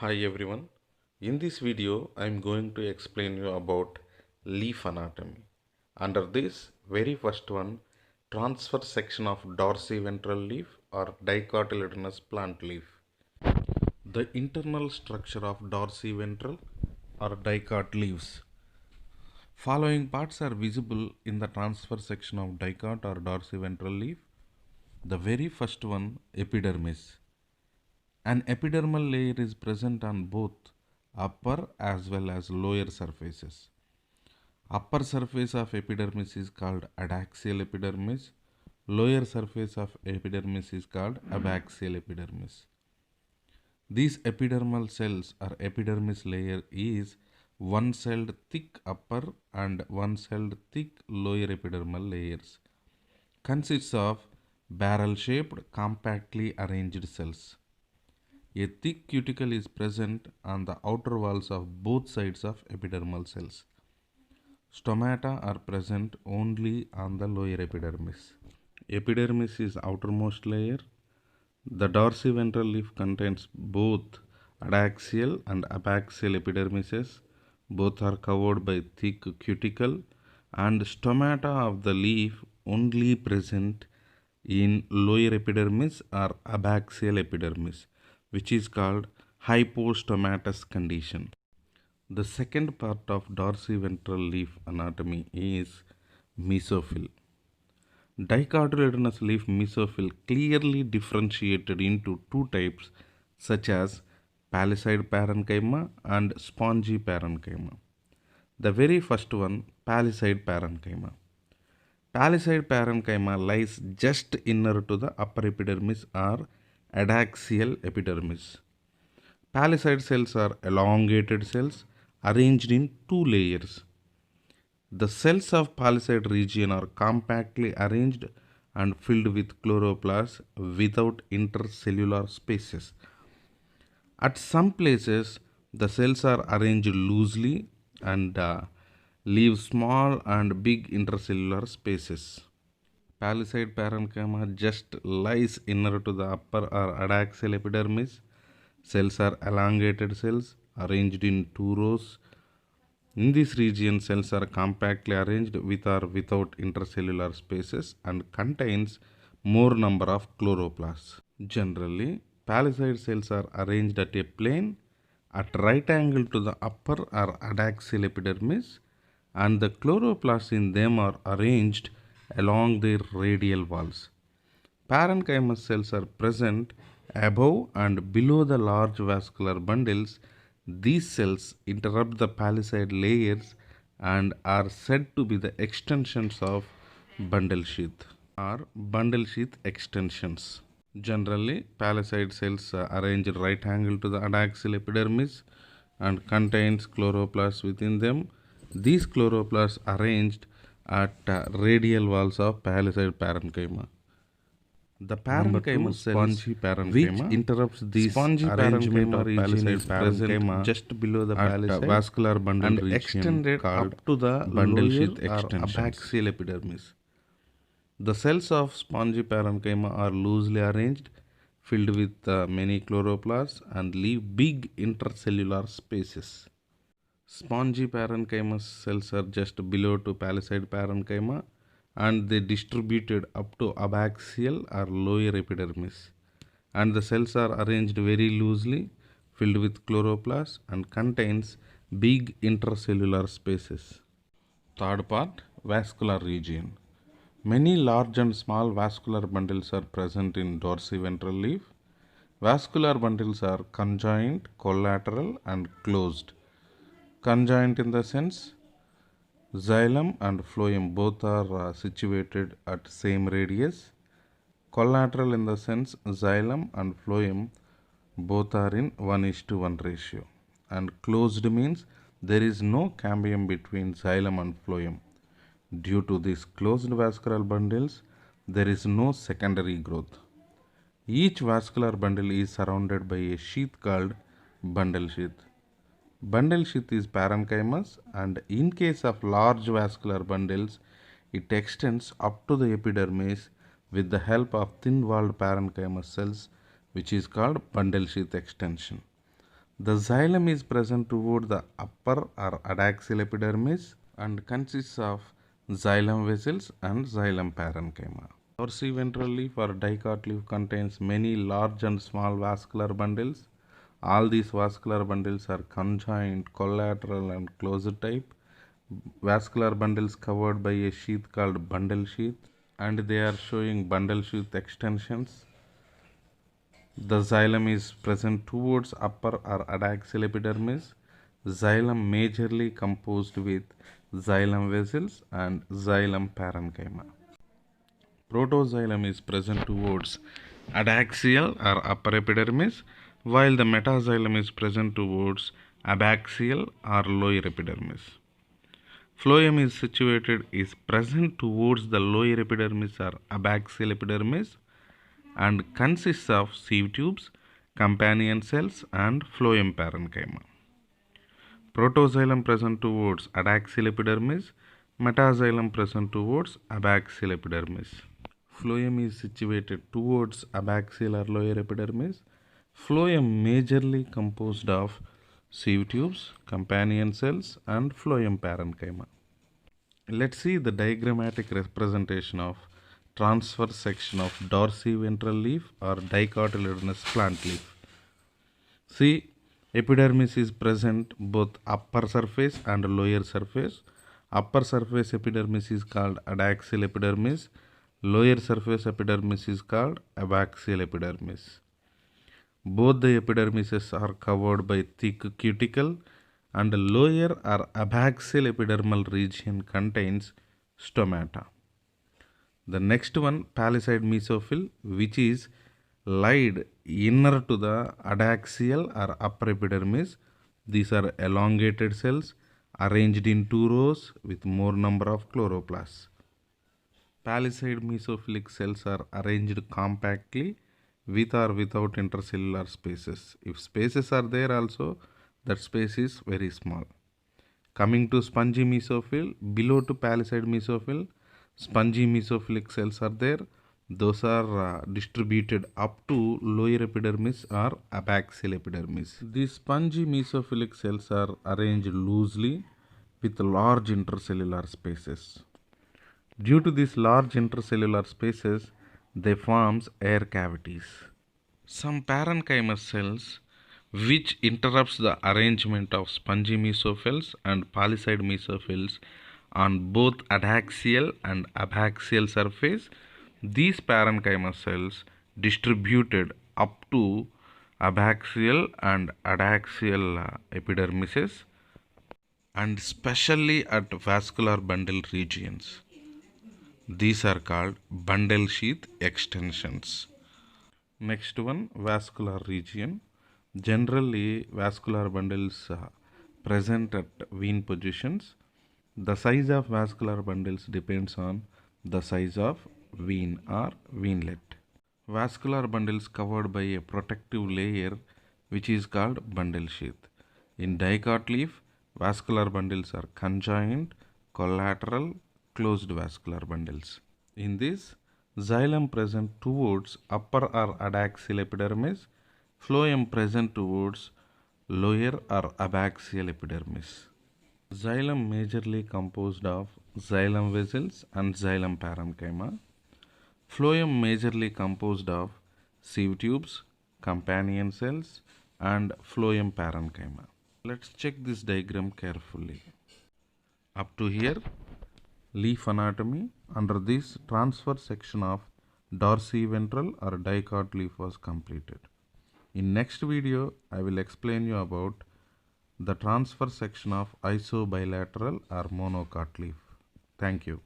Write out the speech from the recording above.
Hi everyone. In this video, I am going to explain you about leaf anatomy. Under this very first one, transverse section of dorsiventral leaf or dicotyledonous plant leaf. The internal structure of dorsiventral or dicot leaves. Following parts are visible in the transverse section of dicot or dorsiventral leaf. The very first one, epidermis. An epidermal layer is present on both upper as well as lower surfaces. Upper surface of epidermis is called adaxial epidermis. Lower surface of epidermis is called abaxial epidermis. These epidermal cells or epidermis layer is one-celled thick upper and one-celled thick lower epidermal layers. Consists of barrel-shaped compactly arranged cells. A thick cuticle is present on the outer walls of both sides of epidermal cells. Stomata are present only on the lower epidermis. Epidermis is outermost layer. The dorsiventral leaf contains both adaxial and abaxial epidermises. Both are covered by thick cuticle, and stomata of the leaf only present in lower epidermis or abaxial epidermis, which is called hypostomatous condition. The second part of dorsiventral leaf anatomy is mesophyll. Dicotyledonous leaf mesophyll clearly differentiated into two types such as palisade parenchyma and spongy parenchyma. The very first one, palisade parenchyma. Palisade parenchyma lies just inner to the upper epidermis or adaxial epidermis. Palisade cells are elongated cells arranged in two layers. The cells of palisade region are compactly arranged and filled with chloroplasts without intercellular spaces. At some places, the cells are arranged loosely and leave small and big intercellular spaces. Palisade parenchyma just lies inner to the upper or adaxial epidermis. Cells are elongated cells arranged in two rows. In this region, cells are compactly arranged with or without intercellular spaces and contains more number of chloroplasts. Generally, palisade cells are arranged at a plane at right angle to the upper or adaxial epidermis, and the chloroplasts in them are arranged along their radial walls. Parenchyma cells are present above and below the large vascular bundles. These cells interrupt the palisade layers and are said to be the extensions of bundle sheath or bundle sheath extensions. Generally, palisade cells are arranged right angle to the adaxial epidermis and contains chloroplasts within them. These chloroplasts arranged at radial walls of palisade parenchyma. The parenchyma cells which interrupts this spongy arrangement of palisade parenchyma just below the palisade vascular bundle and extended up to the bundle sheath extensions. Abaxial epidermis. The cells of spongy parenchyma are loosely arranged, filled with many chloroplasts and leave big intercellular spaces. Spongy parenchyma cells are just below to palisade parenchyma and they distributed up to abaxial or lower epidermis, and the cells are arranged very loosely, filled with chloroplasts and contains big intercellular spaces. Third part, vascular region. Many large and small vascular bundles are present in dorsiventral leaf. Vascular bundles are conjoint, collateral and closed. Conjoint in the sense xylem and phloem both are situated at same radius. Collateral in the sense xylem and phloem both are in 1:1 ratio. And closed means there is no cambium between xylem and phloem. Due to these closed vascular bundles, there is no secondary growth. Each vascular bundle is surrounded by a sheath called bundle sheath. Bundle sheath is parenchymous, and in case of large vascular bundles, it extends up to the epidermis with the help of thin-walled parenchymous cells, which is called bundle sheath extension. The xylem is present toward the upper or adaxial epidermis and consists of xylem vessels and xylem parenchyma. Dorsiventral leaf or dicot leaf contains many large and small vascular bundles. All these vascular bundles are conjoined, collateral and closed type. Vascular bundles covered by a sheath called bundle sheath, and they are showing bundle sheath extensions. The xylem is present towards upper or adaxial epidermis. Xylem majorly composed with xylem vessels and xylem parenchyma. Protoxylem is present towards adaxial or upper epidermis, while the metaxylem is present towards abaxial or lower epidermis. Phloem is present towards the lower epidermis or abaxial epidermis and consists of sieve tubes, companion cells and phloem parenchyma. Protoxylem present towards adaxial epidermis, metaxylem present towards abaxial epidermis. Phloem is situated towards abaxial or lower epidermis. Phloem majorly composed of sieve tubes, companion cells and phloem parenchyma. Let's see the diagrammatic representation of transverse section of dorsiventral leaf or dicotyledonous plant leaf. See, epidermis is present both upper surface and lower surface. Upper surface epidermis is called adaxial epidermis. Lower surface epidermis is called abaxial epidermis. Both the epidermises are covered by thick cuticle, and the lower or abaxial epidermal region contains stomata. The next one, palisade mesophyll, which is laid inner to the adaxial or upper epidermis. These are elongated cells arranged in 2 rows with more number of chloroplasts. Palisade mesophilic cells are arranged compactly with or without intercellular spaces. If spaces are there also, that space is very small. Coming to spongy mesophyll, below to palisade mesophyll, spongy mesophilic cells are there. Those are distributed up to lower epidermis or abaxial epidermis. These spongy mesophilic cells are arranged loosely with large intercellular spaces. Due to these large intercellular spaces, they forms air cavities. Some parenchyma cells which interrupts the arrangement of spongy mesophills and palisade mesophills on both adaxial and abaxial surface. These parenchyma cells distributed up to abaxial and adaxial epidermises and especially at vascular bundle regions. These are called bundle sheath extensions. Next one, vascular region. Generally, vascular bundles present at vein positions. The size of vascular bundles depends on the size of vein or veinlet. Vascular bundles covered by a protective layer which is called bundle sheath. In dicot leaf, vascular bundles are conjoined, collateral, closed vascular bundles. In this, xylem present towards upper or adaxial epidermis, phloem present towards lower or abaxial epidermis. Xylem majorly composed of xylem vessels and xylem parenchyma. Phloem majorly composed of sieve tubes, companion cells and phloem parenchyma. Let's check this diagram carefully. Up to here, leaf anatomy. Under this, transverse section of dorsiventral or dicot leaf was completed. In next video, I will explain you about the transverse section of isobilateral or monocot leaf. Thank you.